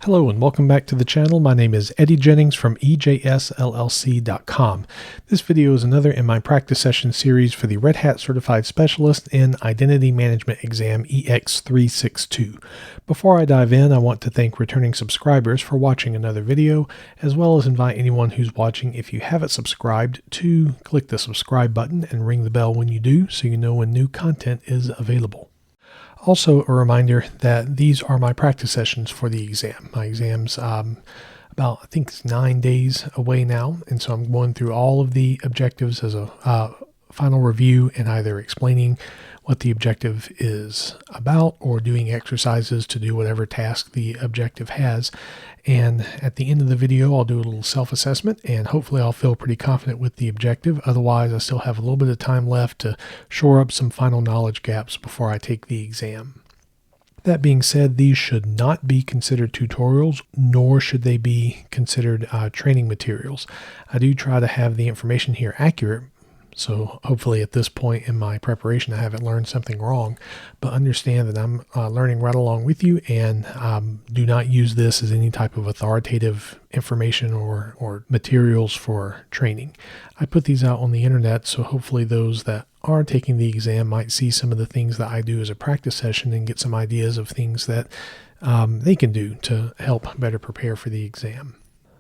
Hello and welcome back to the channel. My name is Eddie Jennings from EJSLLC.com. This video is another in my practice session series for the Red Hat Certified Specialist in Identity Management Exam EX362. Before I dive in, I want to thank returning subscribers for watching another video, as well as invite anyone who's watching, if you haven't subscribed, to click the subscribe button and ring the bell when you do so you know when new content is available. Also, a reminder that these are my practice sessions for the exam. My exam's about, I think it's 9 days away now, and so I'm going through all of the objectives as a final review and either explaining what the objective is about or doing exercises to do whatever task the objective has. And at the end of the video, I'll do a little self-assessment and hopefully I'll feel pretty confident with the objective. Otherwise, I still have a little bit of time left to shore up some final knowledge gaps before I take the exam. That being said, these should not be considered tutorials, nor should they be considered training materials. I do try to have the information here accurate, so hopefully at this point in my preparation I haven't learned something wrong, but understand that I'm learning right along with you, and do not use this as any type of authoritative information or materials for training. I put these out on the internet, so hopefully those that are taking the exam might see some of the things that I do as a practice session and get some ideas of things that they can do to help better prepare for the exam.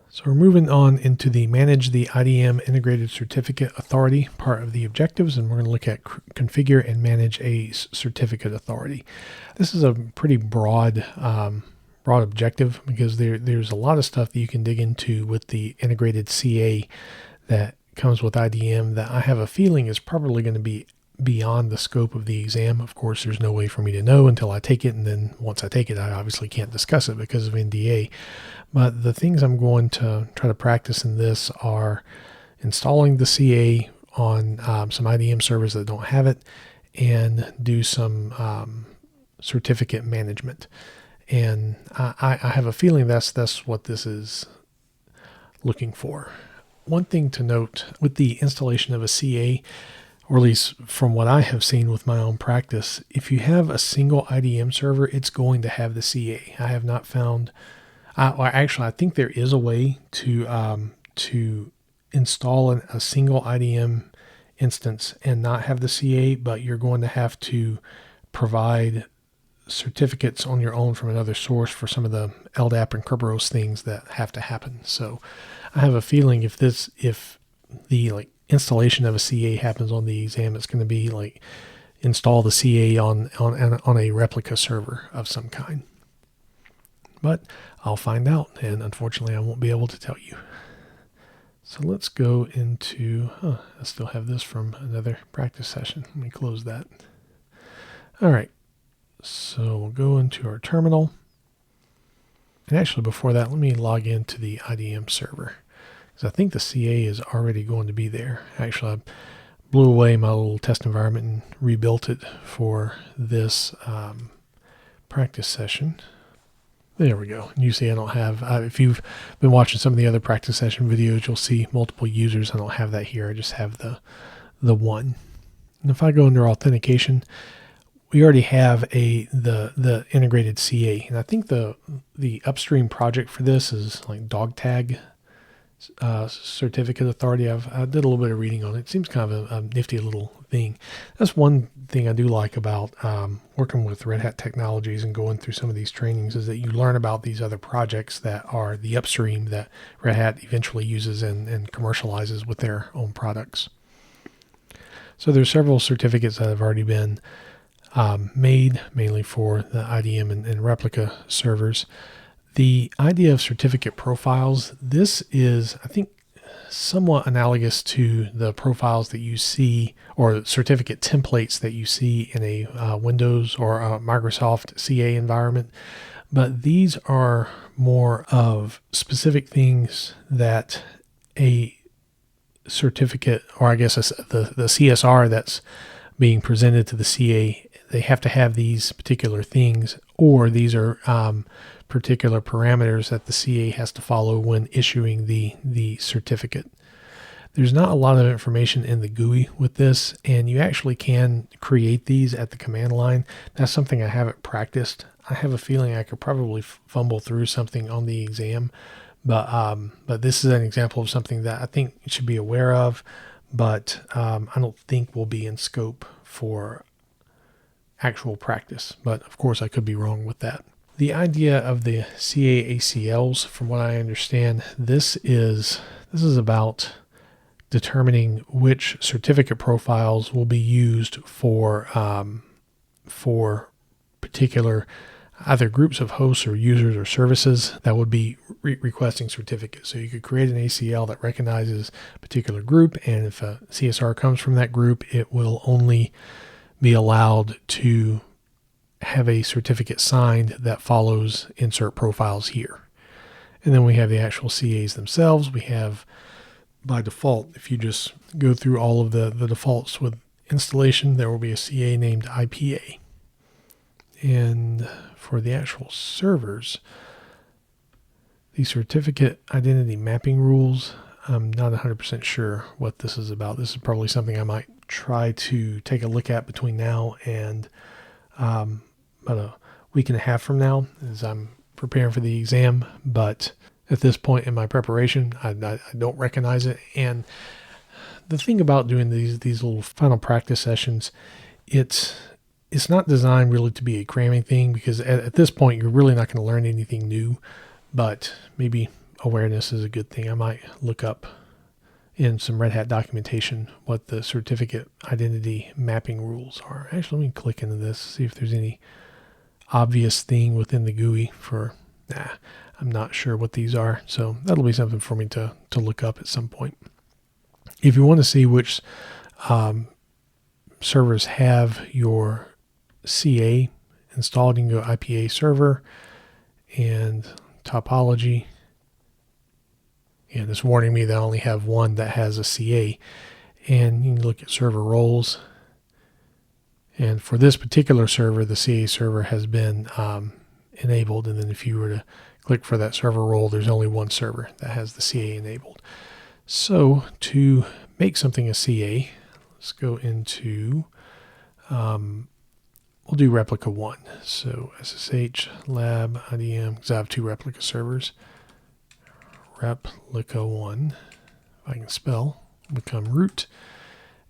So we're moving on into the Manage the IDM Integrated Certificate Authority part of the objectives, and we're going to look at configure and manage a certificate authority. This is a pretty broad objective because there's a lot of stuff that you can dig into with the integrated CA that comes with IDM that I have a feeling is probably going to be beyond the scope of the exam. Of course, there's no way for me to know until I take it, and then once I take it, I obviously can't discuss it because of NDA. But the things I'm going to try to practice in this are installing the CA on some IDM servers that don't have it, and do some certificate management. And I have a feeling that's what this is looking for. One thing to note with the installation of a CA, or at least from what I have seen with my own practice, if you have a single IDM server, it's going to have the CA. I have not found, actually I think there is a way to install a single IDM instance and not have the CA, but you're going to have to provide certificates on your own from another source for some of the LDAP and Kerberos things that have to happen. So I have a feeling if the installation of a CA happens on the exam, it's going to be like install the CA on a replica server of some kind. But I'll find out, and unfortunately I won't be able to tell you. So let's go into, I still have this from another practice session. Let me close that. All right, so we'll go into our terminal. And actually before that, let me log into the IDM server, because I think the CA is already going to be there. Actually, I blew away my little test environment and rebuilt it for this practice session. There we go. You see I don't have, if you've been watching some of the other practice session videos, you'll see multiple users. I don't have that here. I just have the one. And if I go under authentication, we already have the integrated CA. And I think the upstream project for this is like dog tag certificate authority. I did a little bit of reading on it. It seems kind of a nifty little thing. That's one thing I do like about working with Red Hat Technologies and going through some of these trainings, is that you learn about these other projects that are the upstream that Red Hat eventually uses and commercializes with their own products. So there's several certificates that have already been made, mainly for the IDM and replica servers. The idea of certificate profiles, this is, I think, somewhat analogous to the profiles that you see, or certificate templates that you see in a Windows or a Microsoft CA environment. But these are more of specific things that a certificate, or I guess the CSR that's being presented to the CA, they have to have these particular things, or these are particular parameters that the CA has to follow when issuing the certificate. There's not a lot of information in the GUI with this, and you actually can create these at the command line. That's something I haven't practiced. I have a feeling I could probably fumble through something on the exam, but this is an example of something that I think you should be aware of, but I don't think will be in scope for actual practice. But of course, I could be wrong with that. The idea of the CA-ACLs, from what I understand, this is about determining which certificate profiles will be used for particular either groups of hosts or users or services that would be requesting certificates. So you could create an ACL that recognizes a particular group, and if a CSR comes from that group, it will only be allowed to have a certificate signed that follows insert profiles here. And then we have the actual CAs themselves. We have, by default, if you just go through all of the defaults with installation, there will be a CA named IPA. And for the actual servers, the certificate identity mapping rules, I'm not 100% sure what this is about. This is probably something I might try to take a look at between now and about a week and a half from now as I'm preparing for the exam. But at this point in my preparation, I don't recognize it. And the thing about doing these little final practice sessions, it's not designed really to be a cramming thing, because at this point you're really not going to learn anything new, but maybe awareness is a good thing. I might look up in some Red Hat documentation what the certificate identity mapping rules are. Actually, let me click into this, see if there's any obvious thing within the GUI for, I'm not sure what these are. So that'll be something for me to look up at some point. If you want to see which servers have your CA installed, you can go IPA server and topology. And it's warning me that I only have one that has a CA. And you can look at server roles. And for this particular server, the CA server has been enabled. And then if you were to click for that server role, there's only one server that has the CA enabled. So to make something a CA, let's go into, we'll do replica 1. So SSH lab IDM, because I have 2 replica servers. Replica 1, if I can spell, become root.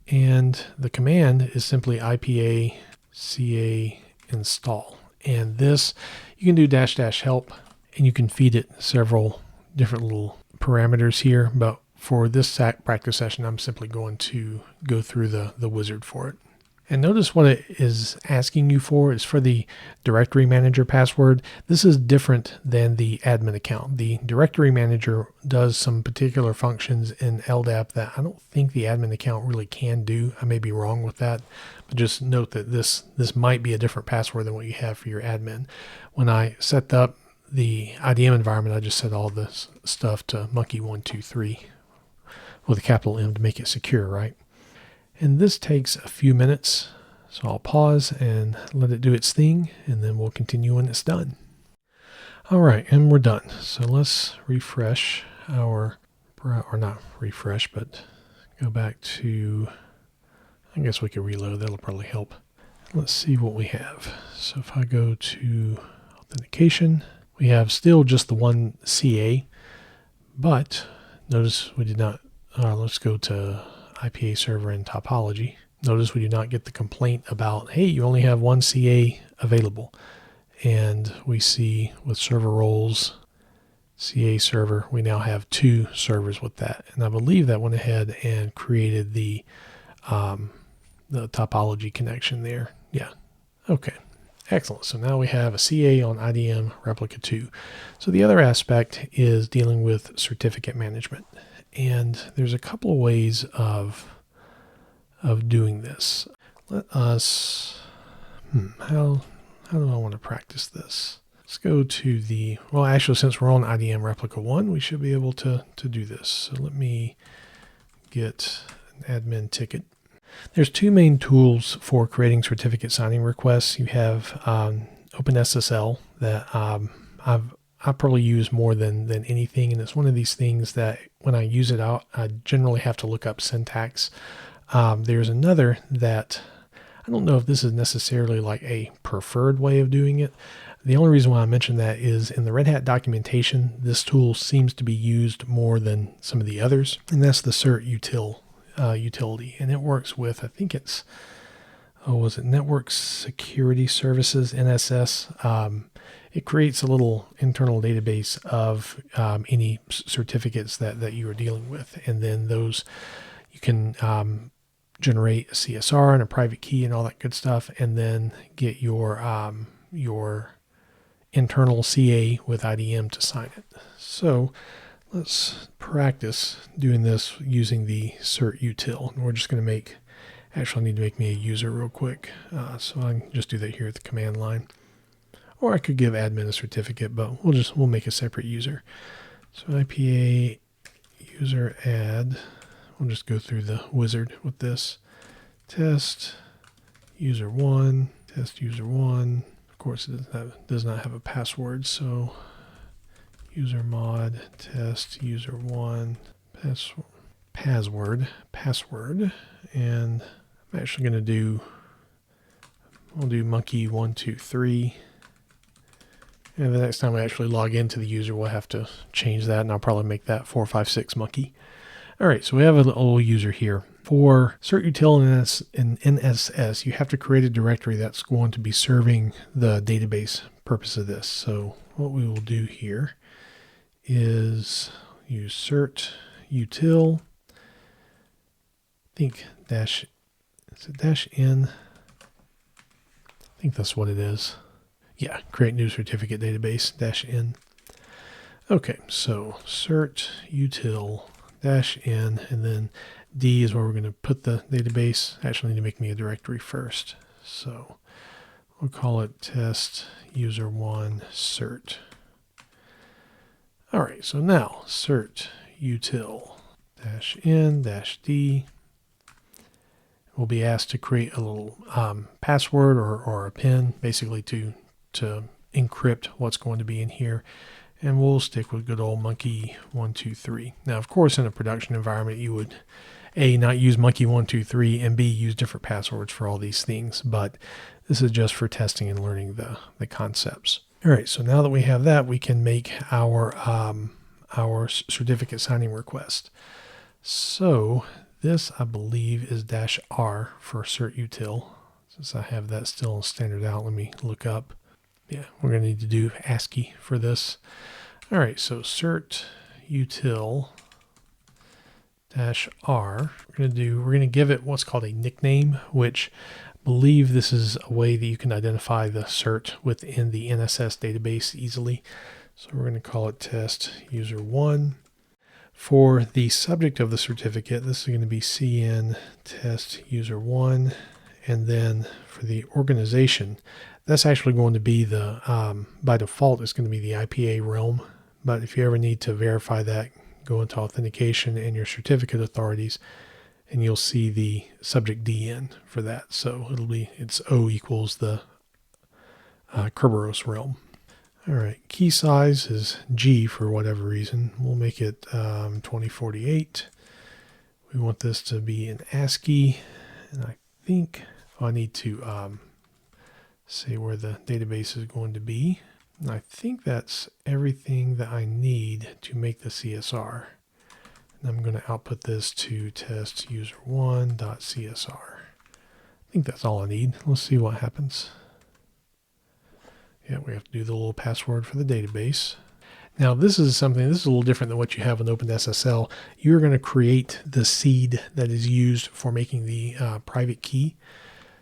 And the command is simply IPA CA install. And this, you can do -- help, and you can feed it several different little parameters here. But for this practice session, I'm simply going to go through the wizard for it. And notice what it is asking you for is for the directory manager password. This is different than the admin account. The directory manager does some particular functions in LDAP that I don't think the admin account really can do. I may be wrong with that, but just note that this might be a different password than what you have for your admin. When I set up the IDM environment, I just set all this stuff to monkey123 with a capital M to make it secure, right? And this takes a few minutes, so I'll pause and let it do its thing, and then we'll continue when it's done. All right, and we're done. So let's refresh or not refresh, but go back to, I guess we can reload, that'll probably help. Let's see what we have. So if I go to authentication, we have still just the one CA, but notice we did not, let's go to IPA server and topology. Notice we do not get the complaint about, hey, you only have one CA available. And we see with server roles, CA server, we now have 2 servers with that. And I believe that went ahead and created the topology connection there. Yeah. Okay. Excellent. So now we have a CA on IDM replica 2. So the other aspect is dealing with certificate management. And there's a couple of ways of doing this. Let us, how do I want to practice this? Let's go to the, well, actually, since we're on IDM replica 1, we should be able to do this. So let me get an admin ticket. There's 2 main tools for creating certificate signing requests. You have OpenSSL that I probably use more than anything, and it's one of these things that when I use it out, I generally have to look up syntax. There's another that I don't know if this is necessarily like a preferred way of doing it. The only reason why I mention that is in the Red Hat documentation, this tool seems to be used more than some of the others, and that's the cert utility. And it works with, I think it's, was it Network Security Services, NSS? It creates a little internal database of any certificates that you are dealing with. And then those, you can generate a CSR and a private key and all that good stuff, and then get your internal CA with IDM to sign it. So let's practice doing this using the cert util. And we're just going to make, actually I need to make me a user real quick. So I can just do that here at the command line. Or I could give admin a certificate, but we'll make a separate user. So IPA user add, we'll just go through the wizard with this. Test user one, test user one. Of course, it does not have a password, so user mod test user one password, and I'm actually going to do, we'll do monkey 123. And the next time we actually log into the user, we'll have to change that, and I'll probably make that 456 monkey. All right, so we have a little user here. For cert util and NSS, you have to create a directory that's going to be serving the database purpose of this. So what we will do here is use cert util, I think dash, is it dash N? I think that's what it is. Yeah, create new certificate database, dash N. Okay, so cert util dash N, and then D is where we're going to put the database. Actually, I need to make me a directory first. So we'll call it test user one cert. All right, so now cert util dash N dash D. We'll be asked to create a little password or a PIN, basically to encrypt what's going to be in here. And we'll stick with good old monkey 123. Now, of course, in a production environment, you would A, not use monkey 123, and B, use different passwords for all these things. But this is just for testing and learning the concepts. All right, so now that we have that, we can make our certificate signing request. So this, I believe, is dash R for cert util. Since I have that still standard out, let me look up. Yeah, we're going to need to do ASCII for this. All right, so cert util dash R. We're going to give it what's called a nickname, which I believe this is a way that you can identify the cert within the NSS database easily. So we're going to call it test user one. For the subject of the certificate, this is going to be CN test user one. And then for the organization, that's actually going to be the, by default, it's going to be the IPA realm. But if you ever need to verify that, go into authentication and your certificate authorities, and you'll see the subject DN for that. So it's O equals the Kerberos realm. All right, key size is G for whatever reason. We'll make it 2048. We want this to be in ASCII, and I think I need to say where the database is going to be. And I think that's everything that I need to make the CSR. And I'm going to output this to test user1.csr. I think that's all I need. Let's see what happens. Yeah, we have to do the little password for the database. Now this is a little different than what you have in OpenSSL. You're going to create the seed that is used for making the private key.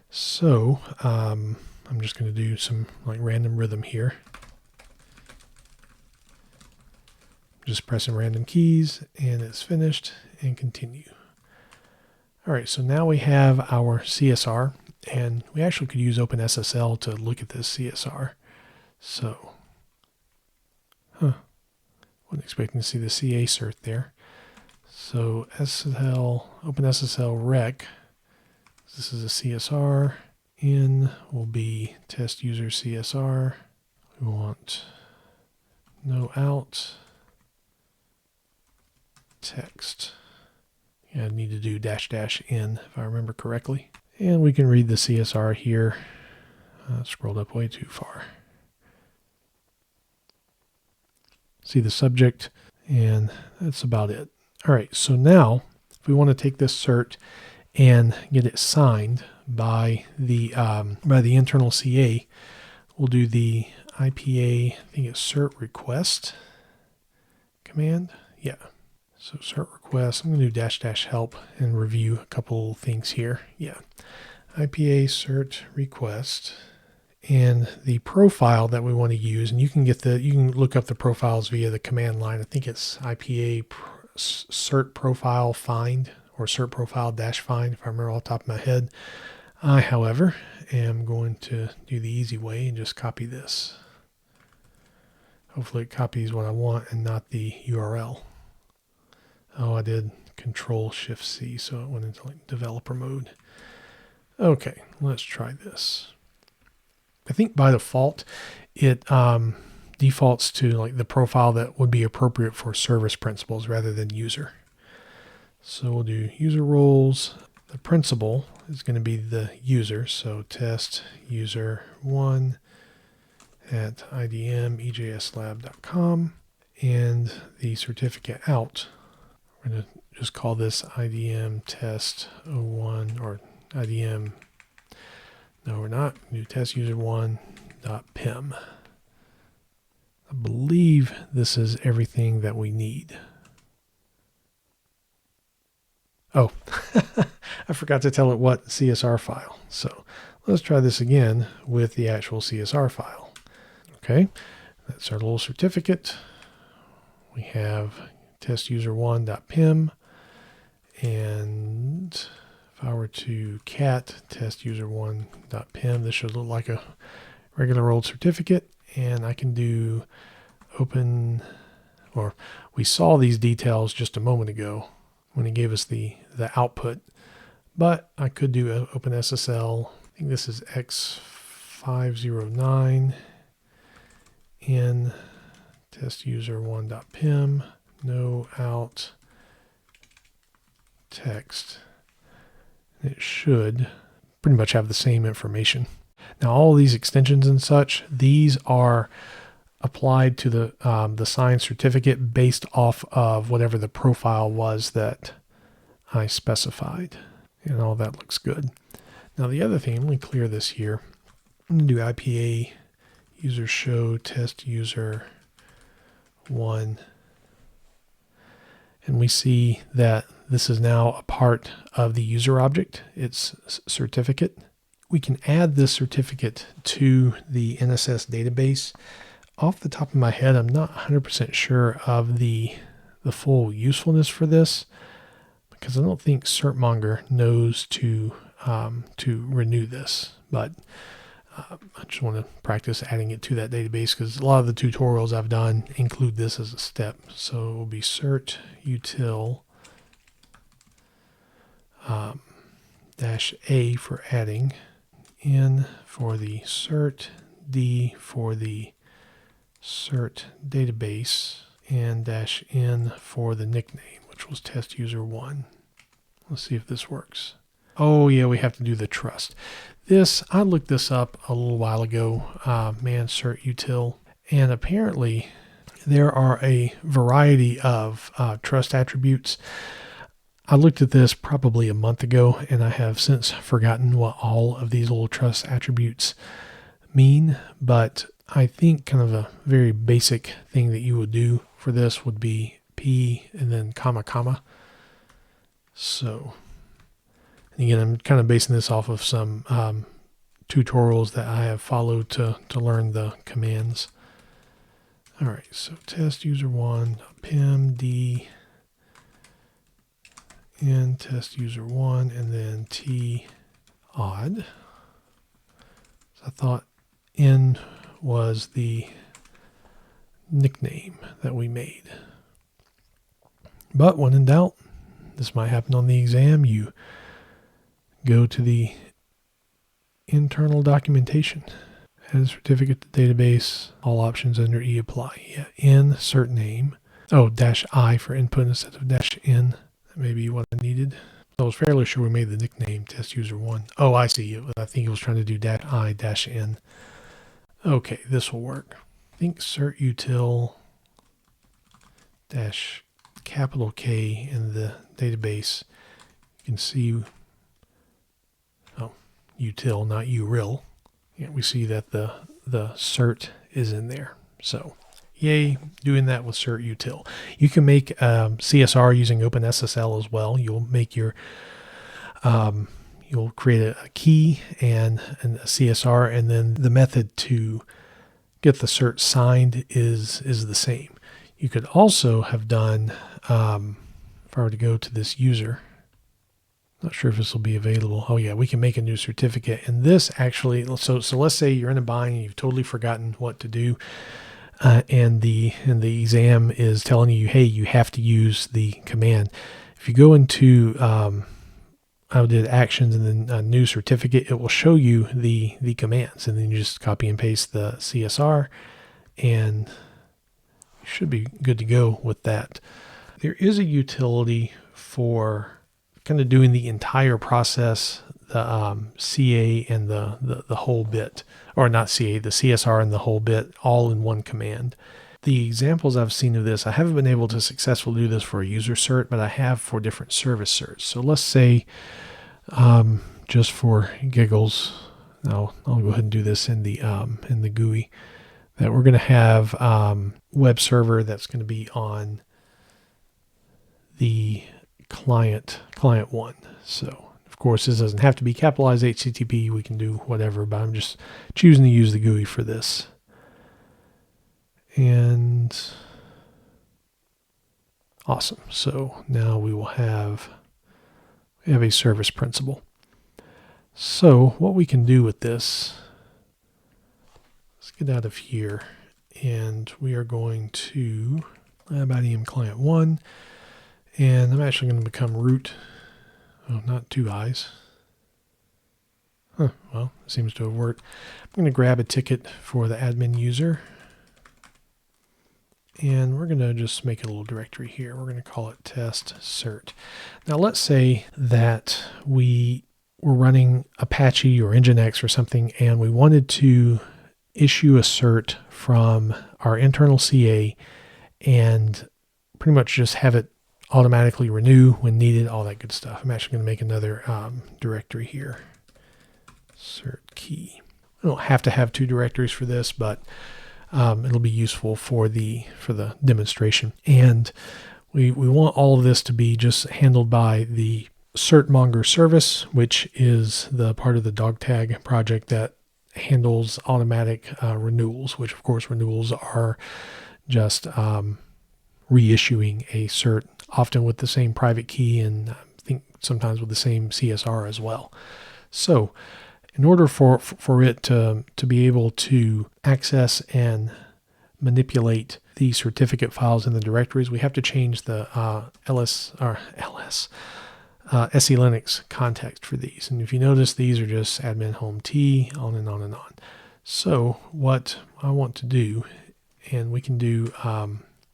So I'm just going to do some like random rhythm here. Just pressing random keys, and it's finished, and continue. All right, so now we have our CSR, and we actually could use OpenSSL to look at this CSR. So, wasn't expecting to see the CA cert there. So OpenSSL rec, this is a CSR. In will be test user CSR. We want no out text. Yeah, I need to do --n if I remember correctly. And we can read the CSR here. Scrolled up way too far. see the subject, and that's about it. All right, so now if we want to take this cert and get it signed by the internal CA, we'll do the IPA, I think it's cert request command. Yeah. So cert request, I'm going to do -- help and review a couple things here. Yeah. IPA cert request, and the profile that we want to use, and you can look up the profiles via the command line. I think it's IPA cert profile find or cert profile -find if I remember off the top of my head. I, however, am going to do the easy way and just copy this. Hopefully it copies what I want and not the URL. Oh, I did Control-Shift-C, so it went into like developer mode. Okay, let's try this. I think by default, it defaults to like the profile that would be appropriate for service principals rather than user. So we'll do user roles. The principal is going to be the user, so test user 1 at idm.ejslab.com, and the certificate out, we're going to just call this IDM test 01 or IDM. No, we're not. Do test user 1.pim. I believe this is everything that we need. Oh, I forgot to tell it what CSR file. So let's try this again with the actual CSR file. Okay, that's our little certificate. We have test user 1.pim, and if I were to cat test user 1.pim, this should look like a regular old certificate, and I can do open, or we saw these details just a moment ago when it gave us the output, but I could do OpenSSL. I think this is X509 in test user 1.pim, no out text. It should pretty much have the same information. Now all these extensions and such, these are applied to the signed certificate based off of whatever the profile was that I specified, and all that looks good. Now the other thing, let me clear this here. I'm going to do IPA user show test user 1, and we see that this is now a part of the user object. It's certificate. We can add this certificate to the NSS database. Off the top of my head, I'm not 100% sure of the full usefulness for this, because I don't think CertMonger knows to renew this, but I just want to practice adding it to that database, because a lot of the tutorials I've done include this as a step. So it will be cert util -a for adding, N for the cert, D for the cert database, and -n for the nickname, which was test user 1. Let's see if this works. Oh yeah, we have to do the trust. I looked this up a little while ago, man cert util, and apparently there are a variety of trust attributes. I looked at this probably a month ago, and I have since forgotten what all of these little trust attributes mean, but I think kind of a very basic thing that you would do for this would be P and then comma, comma. So, and again, I'm kind of basing this off of some tutorials that I have followed to learn the commands. All right, so test user 1.pim D and test user 1, and then T odd. So I thought N was the nickname that we made. But when in doubt, this might happen on the exam, you go to the internal documentation, add certificate to database, all options under E apply. Yeah, N cert name. Oh, -I for input instead of -n. That may be what I needed. I was fairly sure we made the nickname test user 1. Oh, I see. I think it was trying to do -I -n. Okay, this will work. I think cert util dash capital K in the database, you can see, oh, util, not uril. Yeah, we see that the cert is in there. So yay, doing that with cert util. You can make CSR using OpenSSL as well. You'll make your you'll create a key and a CSR, and then the method to get the cert signed is the same. You could also have done, if I were to go to this user, not sure if this will be available. Oh yeah, we can make a new certificate. And this actually, so let's say you're in a bind and you've totally forgotten what to do, and the exam is telling you, hey, you have to use the command. If you go into I did actions and then a new certificate, it will show you the commands, and then you just copy and paste the CSR, and you should be good to go with that. There is a utility for kind of doing the entire process, the CA and the whole bit, or not CA, the CSR and the whole bit, all in one command. The examples I've seen of this, I haven't been able to successfully do this for a user cert, but I have for different service certs. So let's say, just for giggles, I'll go ahead and do this in the GUI, that we're going to have web server that's going to be on the client 1. So of course this doesn't have to be capitalized HTTP, we can do whatever, but I'm just choosing to use the GUI for this. And awesome. So now we have a service principal. So what we can do with this, let's get out of here, and we are going to lab IDM client 1, and I'm actually going to become root. Oh, not two eyes. Huh, well, it seems to have worked. I'm going to grab a ticket for the admin user, and we're going to just make a little directory here. We're going to call it test cert. Now let's say that we were running Apache or Nginx or something, and we wanted to issue a cert from our internal CA and pretty much just have it automatically renew when needed, all that good stuff. I'm actually going to make another directory here. Cert key. I don't have to have two directories for this, but it'll be useful for the demonstration. And we want all of this to be just handled by the certmonger service, which is the part of the dog tag project that handles automatic renewals, which of course renewals are just reissuing a cert, often with the same private key, and I think sometimes with the same CSR as well. So in order for it to be able to access and manipulate the certificate files in the directories, we have to change the SE Linux context for these. And if you notice, these are just admin home T, on and on and on. So what I want to do, and we can do,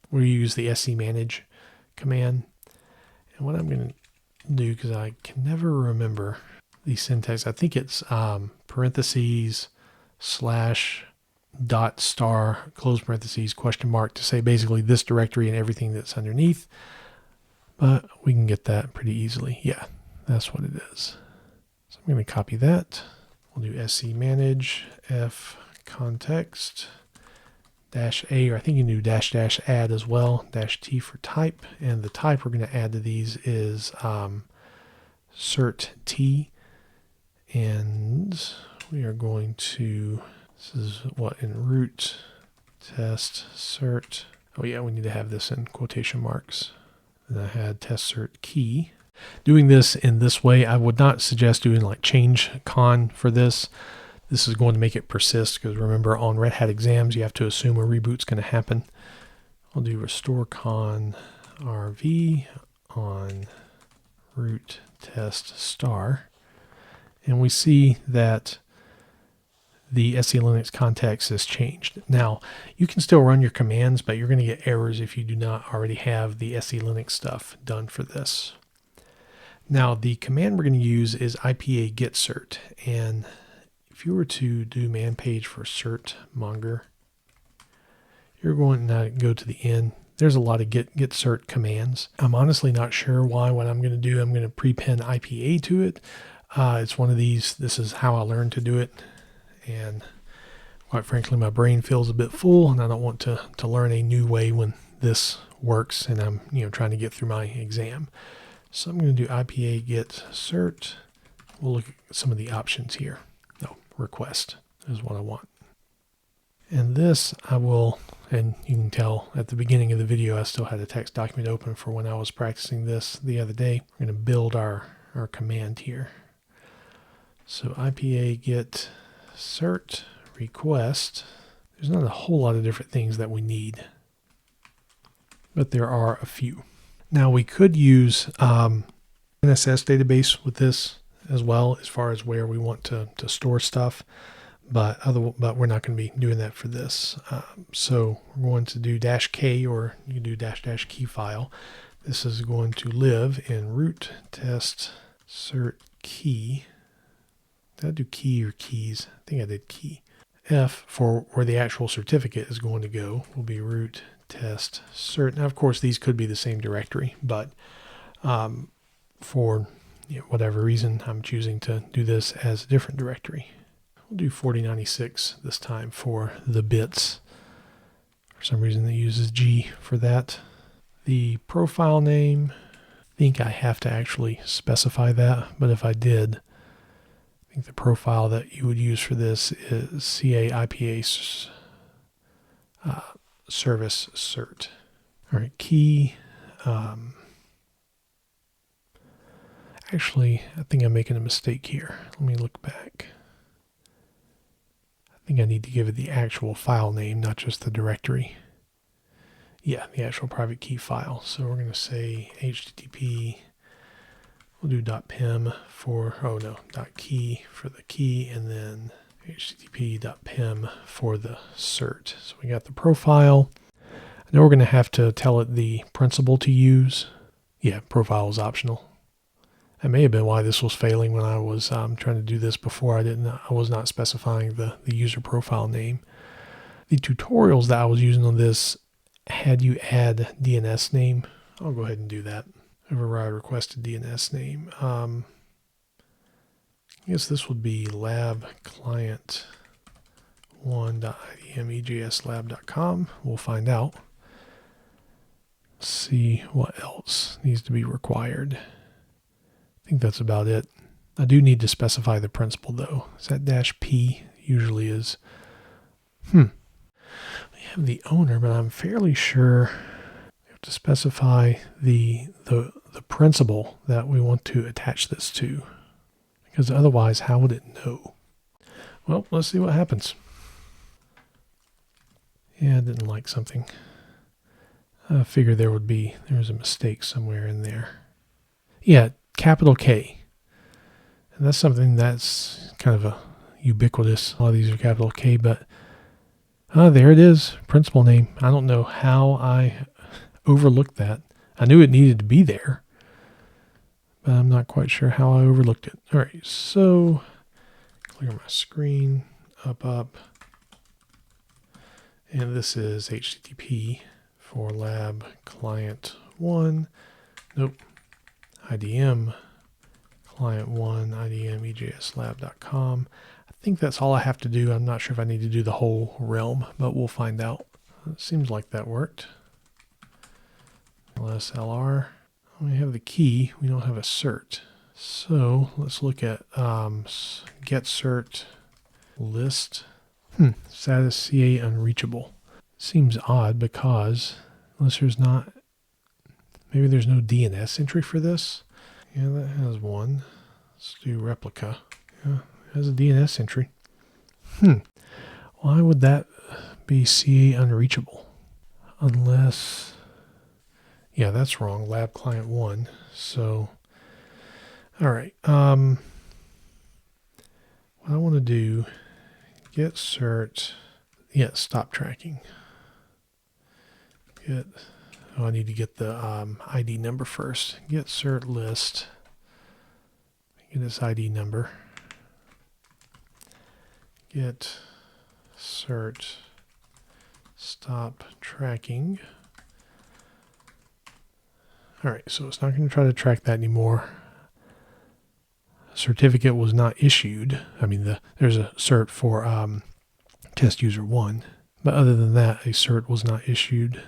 we use the SE manage command. And what I'm going to do, because I can never remember the syntax, I think it's parentheses / dot star close parentheses question mark to say basically this directory and everything that's underneath. But we can get that pretty easily. Yeah, that's what it is. So I'm going to copy that. We'll do SE manage F context -A, or I think you can do -- add as well, -T for type. And the type we're going to add to these is cert T. And we are going to, this is what, in root test cert. Oh yeah, we need to have this in quotation marks. And I had test cert key. Doing this in this way, I would not suggest doing like change con for this. This is going to make it persist, because remember on Red Hat exams, you have to assume a reboot's going to happen. I'll do restore con rv on root test star. And we see that the SE Linux context has changed. Now, you can still run your commands, but you're going to get errors if you do not already have the SE Linux stuff done for this. Now, the command we're going to use is IPA get cert. And if you were to do man page for certmonger, you're going to go to the end. there's a lot of get cert commands. I'm honestly not sure why. What I'm going to do, I'm going to prepin IPA to it. It's one of these. This is how I learned to do it, and quite frankly, my brain feels a bit full, and I don't want to learn a new way when this works, and I'm trying to get through my exam. So I'm going to do IPA get cert. We'll look at some of the options here. No, request is what I want. And this I will, and you can tell at the beginning of the video, I still had a text document open for when I was practicing this the other day. We're going to build our command here. So IPA get cert request. There's not a whole lot of different things that we need, but there are a few. Now we could use NSS database with this as well, as far as where we want to store stuff, but we're not going to be doing that for this. So we're going to do -k, or you can do --key file. This is going to live in root test cert key. Did I do key or keys? I think I did key. F for where the actual certificate is going to go will be root test cert. Now, of course, these could be the same directory, but for whatever reason, I'm choosing to do this as a different directory. We'll do 4096 this time for the bits. For some reason, it uses G for that. The profile name, I think I have to actually specify that, but if I did, I think the profile that you would use for this is CA IPA service cert. All right, key. Actually, I think I'm making a mistake here. Let me look back. I think I need to give it the actual file name, not just the directory. Yeah, the actual private key file. So we're going to say HTTP. We'll do .pim for, .key for the key, and then http.pim for the cert. So we got the profile. I know we're going to have to tell it the principal to use. Yeah, profile is optional. That may have been why this was failing when I was trying to do this before. I was not specifying the user profile name. The tutorials that I was using on this had you add DNS name. I'll go ahead and do that. Override requested DNS name. I guess this would be lab client 1.idmejslab.com. We'll find out. Let's see what else needs to be required. I think that's about it. I do need to specify the principal though. Is that -p? Usually is. We have the owner, but I'm fairly sure we have to specify the principal that we want to attach this to, because otherwise how would it know? Well, let's see what happens. Yeah, I didn't like something. I figured there was a mistake somewhere in there. Yeah, capital K. And that's something that's kind of a ubiquitous. A lot of these are capital K, but there it is, principal name. I don't know how I overlooked that. I knew it needed to be there, but I'm not quite sure how I overlooked it. All right, so clear my screen, up. And this is HTTP for lab client 1. Nope. IDM client 1, idmejslab.com. I think that's all I have to do. I'm not sure if I need to do the whole realm, but we'll find out. It seems like that worked. LSLR. We have the key. We don't have a cert. So let's look at get cert list. Status CA unreachable. Seems odd because unless there's not, maybe there's no DNS entry for this. Yeah, that has one. Let's do replica. Yeah, it has a DNS entry. Why would that be CA unreachable? Unless, yeah, that's wrong. Lab client 1. So, all right. What I want to do, get cert. Yeah, stop tracking. I need to get the ID number first. Get cert list. Get this ID number. Get cert stop tracking. All right, so it's not going to try to track that anymore. Certificate was not issued. I mean, there's a cert for test user 1, but other than that, a cert was not issued.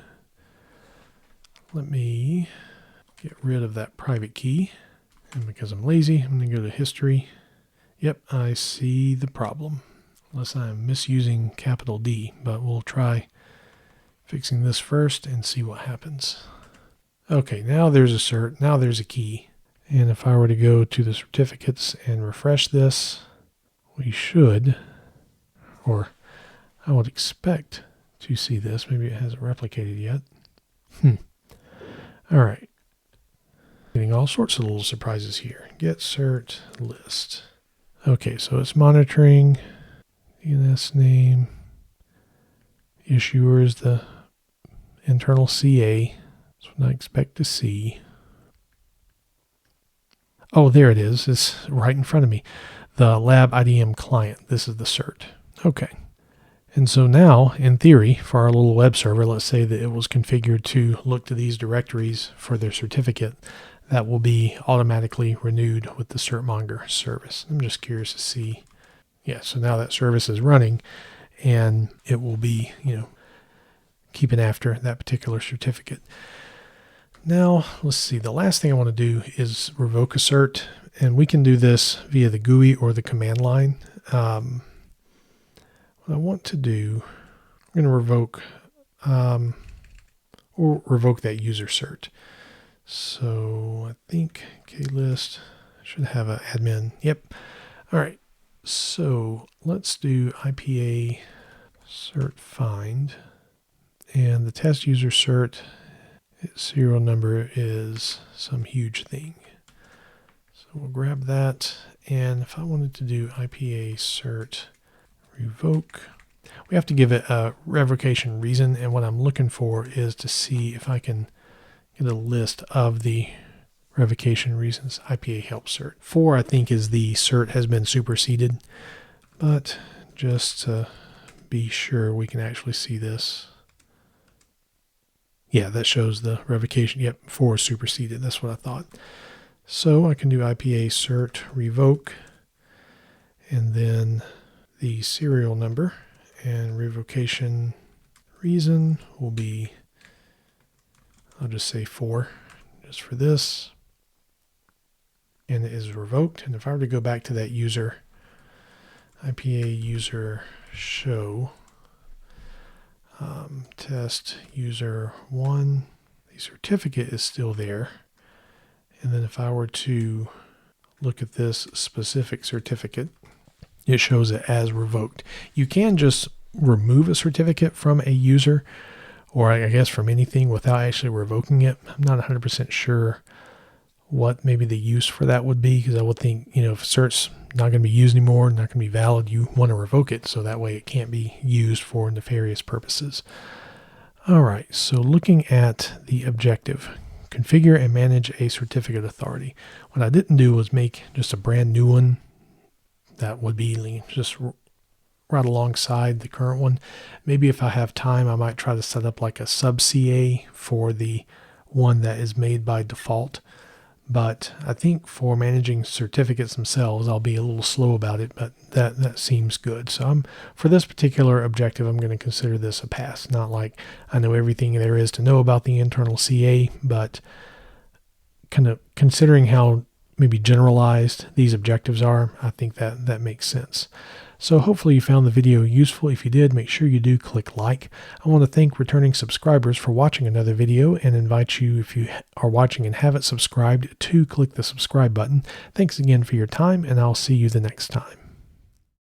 Let me get rid of that private key. And because I'm lazy, I'm going to go to history. Yep, I see the problem. Unless I'm misusing capital D, but we'll try fixing this first and see what happens. Okay, now there's a cert, now there's a key. And if I were to go to the certificates and refresh this, we should, or I would expect to see this. Maybe it hasn't replicated yet. All right. Getting all sorts of little surprises here. Get cert list. Okay, so it's monitoring DNS name. Issuer is the internal CA. That's what I expect to see. Oh, there it is. It's right in front of me. The lab IDM client. This is the cert. Okay. And so now, in theory, for our little web server, let's say that it was configured to look to these directories for their certificate. That will be automatically renewed with the certmonger service. I'm just curious to see. Yeah, so now that service is running, and it will be, keeping after that particular certificate. Now, let's see. The last thing I want to do is revoke a cert, and we can do this via the GUI or the command line. What I want to do, I'm going to revoke that user cert. So I think klist should have an admin. Yep. All right. So let's do IPA cert find, and the test user cert, its serial number is some huge thing. So we'll grab that, and if I wanted to do IPA cert revoke, we have to give it a revocation reason, and what I'm looking for is to see if I can get a list of the revocation reasons. IPA help cert 4, I think, is the cert has been superseded, but just to be sure we can actually see this. Yeah, that shows the revocation. Yep, 4 is superseded. That's what I thought. So I can do IPA cert revoke, and then the serial number, and revocation reason will be, I'll just say 4 just for this, and it is revoked. And if I were to go back to that user, IPA user show test user 1, the certificate is still there. And then if I were to look at this specific certificate, it shows it as revoked. You can just remove a certificate from a user, or I guess from anything, without actually revoking it. I'm not 100% sure what maybe the use for that would be, because I would think, if a cert's not going to be used anymore, not going to be valid, you want to revoke it so that way it can't be used for nefarious purposes. All right, so looking at the objective, configure and manage a certificate authority. What I didn't do was make just a brand new one that would be just right alongside the current one. Maybe if I have time, I might try to set up like a sub CA for the one that is made by default. But I think for managing certificates themselves, I'll be a little slow about it, but that seems good. So for this particular objective, I'm going to consider this a pass. Not like I know everything there is to know about the internal CA, but kind of considering how maybe generalized these objectives are, I think that makes sense. So hopefully you found the video useful. If you did, make sure you do click like. I want to thank returning subscribers for watching another video and invite you, if you are watching and haven't subscribed, to click the subscribe button. Thanks again for your time, and I'll see you the next time.